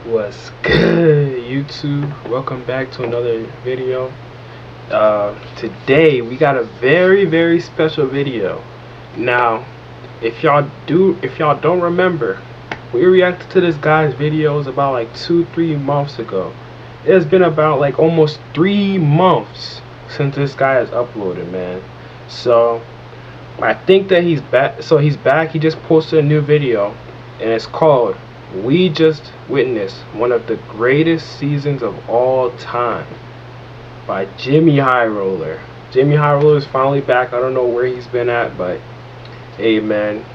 What's good, YouTube? Welcome back to another video. Today we got a very special video. Now, if y'all don't remember, we reacted to this guy's videos about like 2-3 months ago. It's been about like almost 3 months since this guy has uploaded, man. So I think that he's back. So he's back. He just posted a new video, and it's called "We Just Witnessed One of the Greatest Seasons of All Time" by Jimmy High Roller. Jimmy High Roller is finally back. I don't know where he's been at, but hey, man,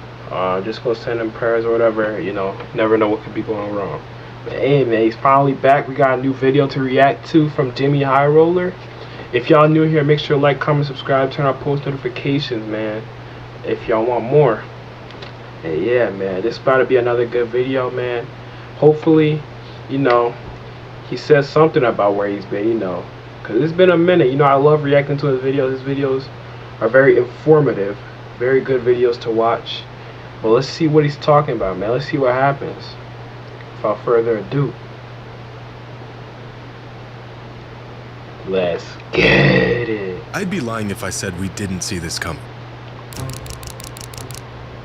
just go send him prayers or whatever. You know, never know what could be going wrong. But hey, man, he's finally back. We got a new video to react to from Jimmy High Roller. If y'all new here, make sure to like, comment, subscribe, turn on post notifications, man, if y'all want more. And yeah, man, this about to be another good video, man. Hopefully, you know, he says something about where he's been, you know, because it's been a minute. You know, I love reacting to his videos. His videos are very informative, very good videos to watch. But let's see what he's talking about, man. Let's see what happens. Without further ado, let's get it. I'd be lying if I said we didn't see this coming.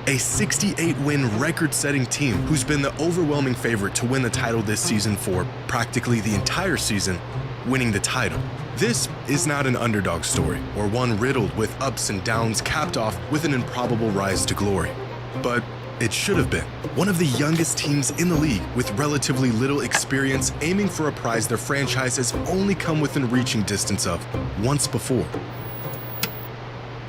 A 68-win record-setting team who's been the overwhelming favorite to win the title this season for practically the entire season, winning the title. This is not an underdog story, or one riddled with ups and downs capped off with an improbable rise to glory. But it should have been. One of the youngest teams in the league with relatively little experience aiming for a prize their franchise has only come within reaching distance of once before.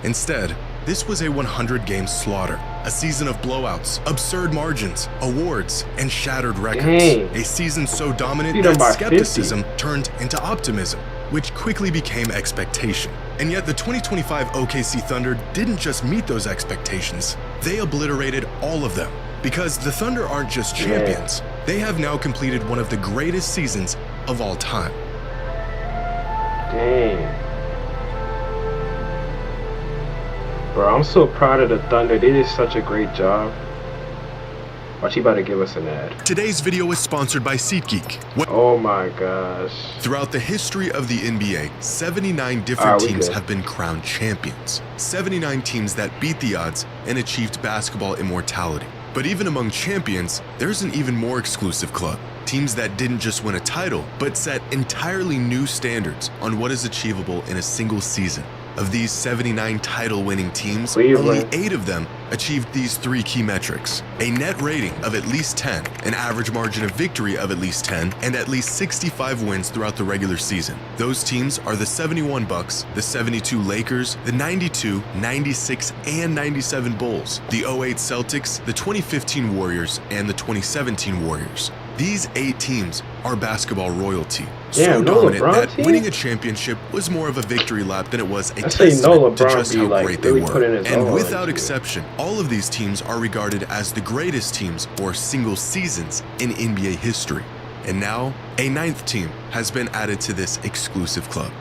Instead, this was a 100-game slaughter, a season of blowouts, absurd margins, awards, and shattered records. Dang. A season so dominant that skepticism turned into optimism, which quickly became expectation. And yet the 2025 OKC Thunder didn't just meet those expectations, they obliterated all of them. Because the Thunder aren't just champions, they have now completed one of the greatest seasons of all time. Dang. Bro, I'm so proud of the Thunder. They did such a great job. Watch, he about to give us an ad. Today's video is sponsored by SeatGeek. Oh my gosh. Throughout the history of the NBA, 79 different teams have been crowned champions. 79 teams that beat the odds and achieved basketball immortality. But even among champions, there's an even more exclusive club. Teams that didn't just win a title, but set entirely new standards on what is achievable in a single season. Of these 79 title-winning teams, only 8 of them achieved these 3 key metrics: a net rating of at least 10, an average margin of victory of at least 10, and at least 65 wins throughout the regular season. Those teams are the 71 Bucks, the 72 Lakers, the 92, 96, and 97 Bulls, the 08 Celtics, the 2015 Warriors, and the 2017 Warriors. These 8 teams are basketball royalty. So dominant that winning a championship was more of a victory lap than it was a testament to just how great they were. And without exception, all of these teams are regarded as the greatest teams or single seasons in NBA history. And now, a 9th team has been added to this exclusive club: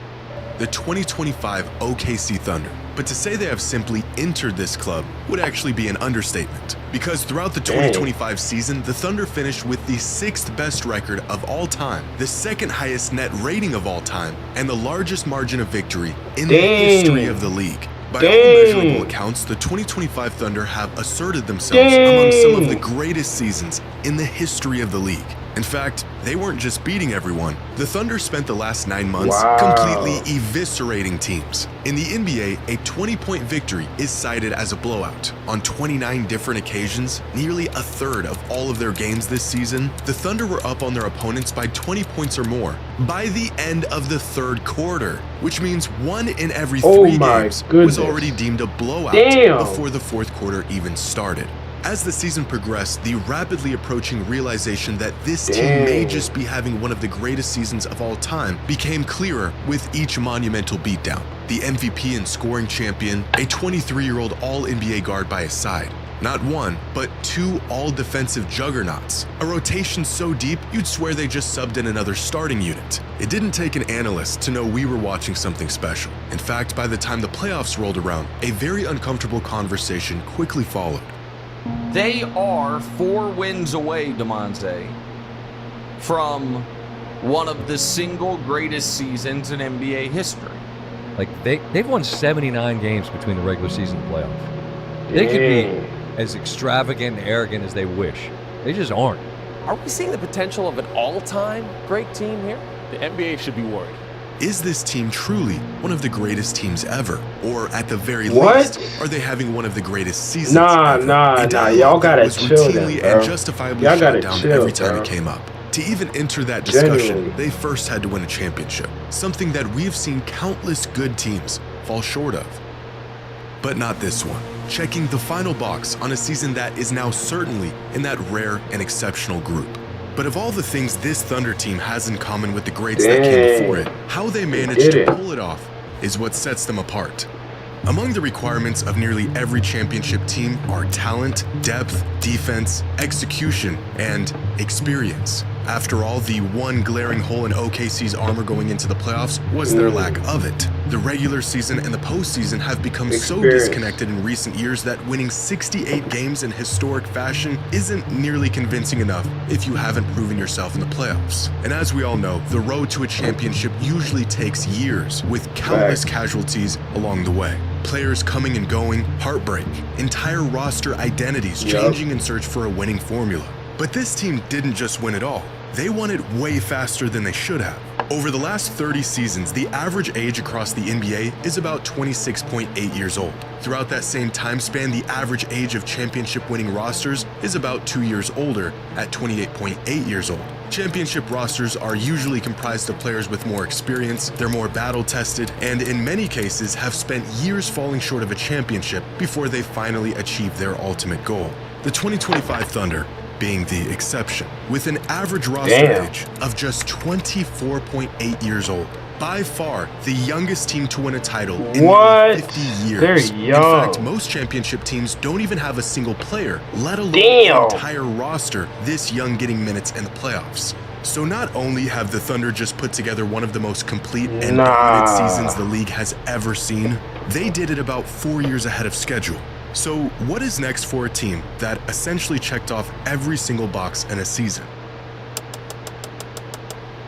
the 2025 OKC Thunder. But to say they have simply entered this club would actually be an understatement, because throughout the 2025 season, the Thunder finished with the 6th best record of all time, the 2nd highest net rating of all time, and the largest margin of victory in the history of the league. By all measurable accounts, the 2025 Thunder have asserted themselves among some of the greatest seasons in the history of the league. In fact, they weren't just beating everyone. The Thunder spent the last 9 months completely eviscerating teams. In the NBA, a 20-point victory is cited as a blowout. On 29 different occasions, nearly a third of all of their games this season, the Thunder were up on their opponents by 20 points or more by the end of the 3rd quarter, which means 1 in every 3 games was already deemed a blowout before the 4th quarter even started. As the season progressed, the rapidly approaching realization that this team may just be having one of the greatest seasons of all time became clearer with each monumental beatdown. The MVP and scoring champion, a 23-year-old All-NBA guard by his side. Not 1, but 2 all-defensive juggernauts. A rotation so deep, you'd swear they just subbed in another starting unit. It didn't take an analyst to know we were watching something special. In fact, by the time the playoffs rolled around, a very uncomfortable conversation quickly followed. They are 4 wins away, Demonte, from one of the single greatest seasons in NBA history. Like, they've won 79 games between the regular season and the playoffs. They could be as extravagant and arrogant as they wish. They just aren't. Are we seeing the potential of an all-time great team here? The NBA should be worried. Is this team truly one of the greatest teams ever? Or at the very least, are they having one of the greatest seasons ever? Nah. Y'all gotta chill then, bro. And justifiably shut down every time it came up. To even enter that discussion, they first had to win a championship, something that we've seen countless good teams fall short of. But not this one. Checking the final box on a season that is now certainly in that rare and exceptional group. But of all the things this Thunder team has in common with the greats that came before it, how they managed to pull it off is what sets them apart. Among the requirements of nearly every championship team are talent, depth, defense, execution, and experience. After all, the one glaring hole in OKC's armor going into the playoffs was their lack of it. The regular season and the postseason have become so disconnected in recent years that winning 68 games in historic fashion isn't nearly convincing enough if you haven't proven yourself in the playoffs. And as we all know, the road to a championship usually takes years, with countless casualties along the way. Players coming and going, heartbreak, entire roster identities changing in search for a winning formula. But this team didn't just win it all. They won it way faster than they should have. Over the last 30 seasons, the average age across the NBA is about 26.8 years old. Throughout that same time span, the average age of championship-winning rosters is about 2 years older at 28.8 years old. Championship rosters are usually comprised of players with more experience, they're more battle-tested, and in many cases have spent years falling short of a championship before they finally achieve their ultimate goal. The 2025 Thunder being the exception, with an average roster age of just 24.8 years old. By far, the youngest team to win a title in 50 years. They're young. In fact, most championship teams don't even have a single player, let alone an entire roster this young getting minutes in the playoffs. So not only have the Thunder just put together one of the most complete and dominant seasons the league has ever seen, they did it about 4 years ahead of schedule. So what is next for a team that essentially checked off every single box in a season?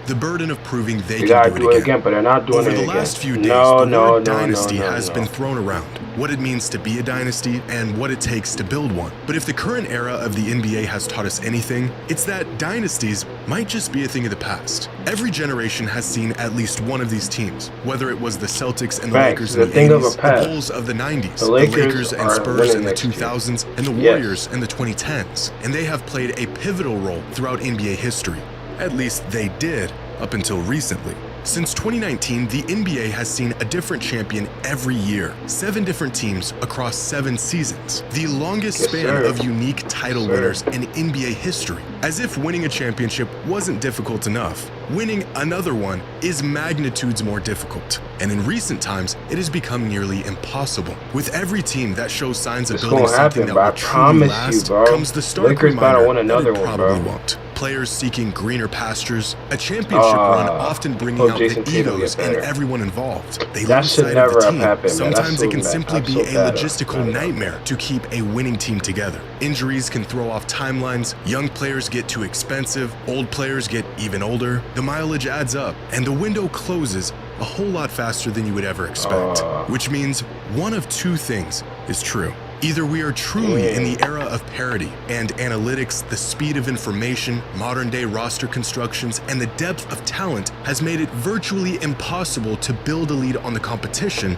The burden of proving they can do it again. But they're not doing it again. Over the last few days, the word dynasty has been thrown around. What it means to be a dynasty and what it takes to build one. But if the current era of the NBA has taught us anything, it's that dynasties might just be a thing of the past. Every generation has seen at least one of these teams, whether it was the Celtics and the Lakers in the 80s, the Bulls of the 90s, the Lakers and Spurs in the 2000s, and the Warriors in the 2010s. And they have played a pivotal role throughout NBA history. At least they did, up until recently. Since 2019, the NBA has seen a different champion every year. 7 different teams across 7 seasons. The longest span of unique title winners in NBA history. As if winning a championship wasn't difficult enough, winning another one is magnitudes more difficult. And in recent times, it has become nearly impossible. With every team that shows signs of building something that will truly last, comes the stark reminder that it probably won't. Players seeking greener pastures, a championship run often bringing out the egos in everyone involved. They lose sight of the team. Sometimes it can simply be a logistical nightmare to keep a winning team together. Injuries can throw off timelines, young players get too expensive, old players get even older, the mileage adds up, and the window closes a whole lot faster than you would ever expect. Which means one of two things is true. Either we are truly in the era of parity and analytics, the speed of information, modern-day roster constructions, and the depth of talent has made it virtually impossible to build a lead on the competition,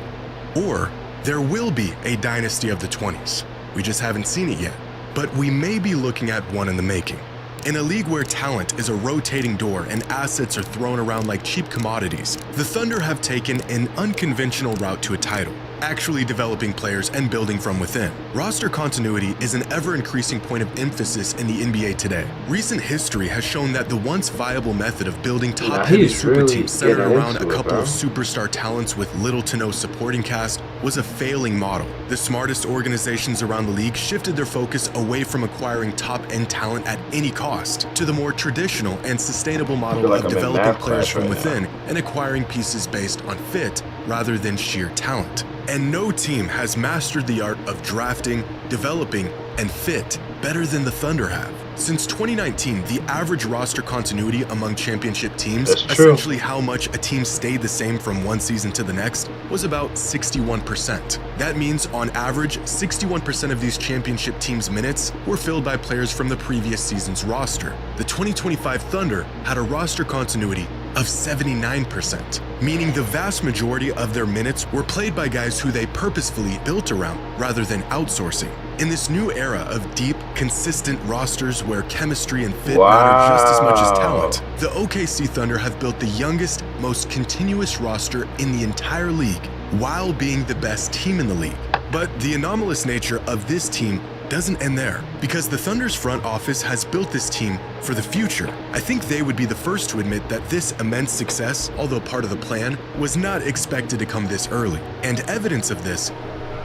or there will be a dynasty of the 20s. We just haven't seen it yet, but we may be looking at one in the making. In a league where talent is a rotating door and assets are thrown around like cheap commodities, the Thunder have taken an unconventional route to a title, actually developing players and building from within. Roster continuity is an ever-increasing point of emphasis in the NBA today. Recent history has shown that the once viable method of building top-heavy super teams centered around a couple of superstar talents with little to no supporting cast was a failing model. The smartest organizations around the league shifted their focus away from acquiring top-end talent at any cost to the more traditional and sustainable model of developing players from within and acquiring pieces based on fit rather than sheer talent. And no team has mastered the art of drafting, developing, and fit better than the Thunder have. Since 2019, the average roster continuity among championship teams, essentially how much a team stayed the same from one season to the next, was about 61%. That means, on average, 61% of these championship teams' minutes were filled by players from the previous season's roster. The 2025 Thunder had a roster continuity of 79%, meaning the vast majority of their minutes were played by guys who they purposefully built around rather than outsourcing. In this new era of deep, consistent rosters where chemistry and fit matter just as much as talent, the OKC Thunder have built the youngest, most continuous roster in the entire league, while being the best team in the league. But the anomalous nature of this team doesn't end there, because the Thunder's front office has built this team for the future. I think they would be the first to admit that this immense success, although part of the plan, was not expected to come this early, and evidence of this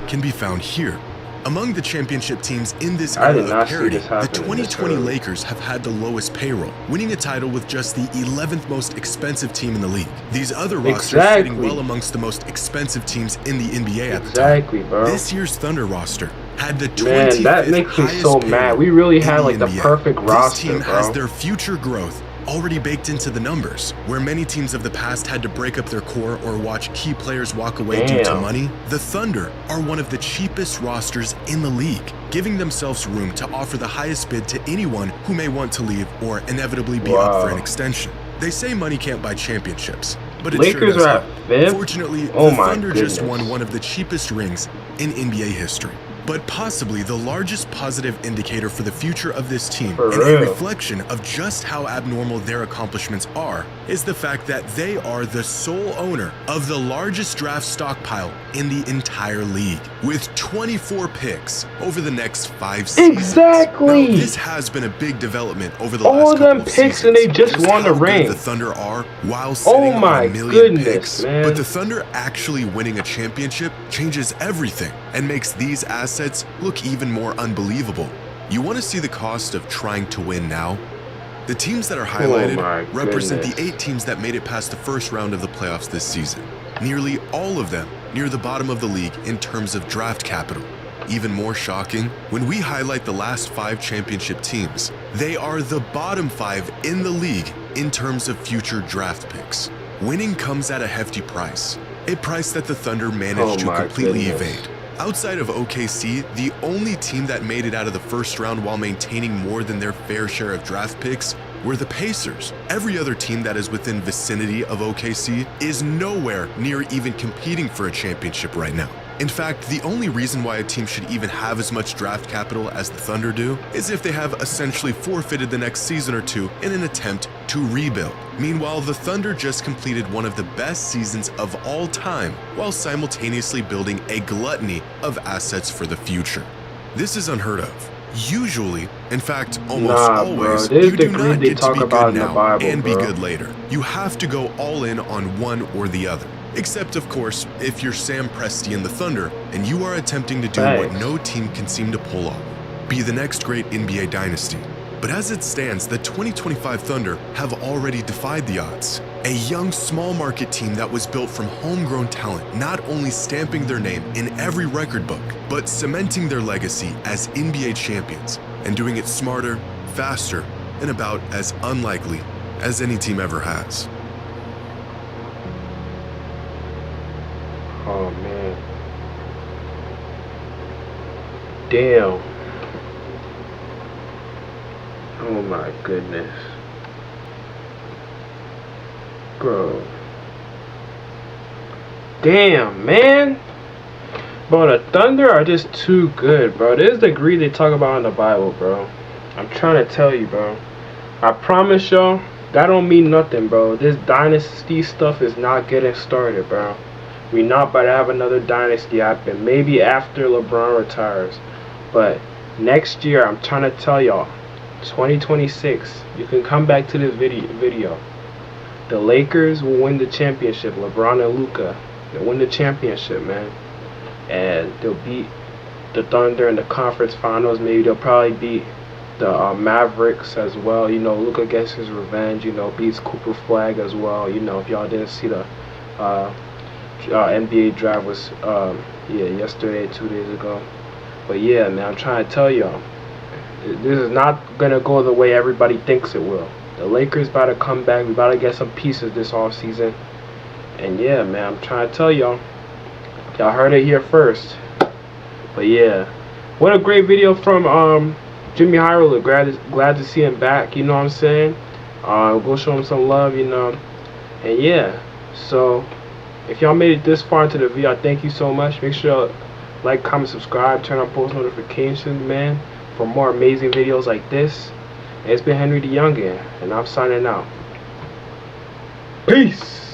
can be found here. Among the championship teams in this era of parity, the 2020 Lakers have had the lowest payroll, winning a title with just the 11th most expensive team in the league. These other rosters sitting well amongst the most expensive teams in the NBA at the time. Bro. This year's Thunder roster had the 25th Man, that makes me so mad. We really had like the perfect roster, This team bro. has their future growth already baked into the numbers. Where many teams of the past had to break up their core or watch key players walk away due to money, the Thunder are one of the cheapest rosters in the league, giving themselves room to offer the highest bid to anyone who may want to leave or inevitably be up for an extension. They say money can't buy championships, but it Lakers sure does are at fifth? Fortunately, the Thunder just won one of the cheapest rings in NBA history. But possibly the largest positive indicator for the future of this team, and a reflection of just how abnormal their accomplishments are, is the fact that they are the sole owner of the largest draft stockpile in the entire league, with 24 picks over the next 5 seasons. Exactly! Now, this has been a big development over the last couple of seasons. All them picks and they just won the ring. The Thunder are, while sitting on a million picks, but the Thunder actually winning a championship changes everything and makes these assets look even more unbelievable. You want to see the cost of trying to win now? The teams that are highlighted represent the 8 teams that made it past the first round of the playoffs this season. Nearly all of them near the bottom of the league in terms of draft capital. Even more shocking, when we highlight the last 5 championship teams, they are the bottom 5 in the league in terms of future draft picks. Winning comes at a hefty price, a price that the Thunder managed to completely evade. Outside of OKC, the only team that made it out of the first round while maintaining more than their fair share of draft picks were the Pacers. Every other team that is within vicinity of OKC is nowhere near even competing for a championship right now. In fact, the only reason why a team should even have as much draft capital as the Thunder do is if they have essentially forfeited the next season or two in an attempt to rebuild. Meanwhile, the Thunder just completed one of the best seasons of all time while simultaneously building a gluttony of assets for the future. This is unheard of. Usually, in fact, almost always, you do not get to be good now and be good later. You have to go all in on one or the other. Except, of course, if you're Sam Presti and the Thunder, and you are attempting to do what no team can seem to pull off, be the next great NBA dynasty. But as it stands, the 2025 Thunder have already defied the odds. A young, small market team that was built from homegrown talent, not only stamping their name in every record book, but cementing their legacy as NBA champions, and doing it smarter, faster, and about as unlikely as any team ever has. Oh man. Damn. Oh my goodness. Bro. Damn, man. Bro, the Thunder are just too good, bro. This is the greed they talk about in the Bible, bro. I'm trying to tell you, bro. I promise y'all, that don't mean nothing, bro. This dynasty stuff is not getting started, bro. We not about to have another dynasty happen. Maybe after LeBron retires. But next year, I'm trying to tell y'all, 2026, you can come back to this video. The Lakers will win the championship. LeBron and Luka, they'll win the championship, man. And they'll beat the Thunder in the conference finals. Maybe they'll probably beat the Mavericks as well. You know, Luka gets his revenge. You know, beats Cooper Flag as well. You know, if y'all didn't see the NBA draft was yesterday, 2 days ago. But yeah, man, I'm trying to tell y'all, this is not gonna go the way everybody thinks it will. The Lakers about to come back. We about to get some pieces this offseason. And yeah, man, I'm trying to tell y'all. Y'all heard it here first. But yeah, what a great video from Jimmy Hyrule. Glad to see him back. You know what I'm saying? Go show him some love. You know. And yeah, so if y'all made it this far into the video, I thank you so much. Make sure y'all like, comment, subscribe, turn on post notifications, man, for more amazing videos like this. And it's been Henry the Youngin, and I'm signing out. Peace.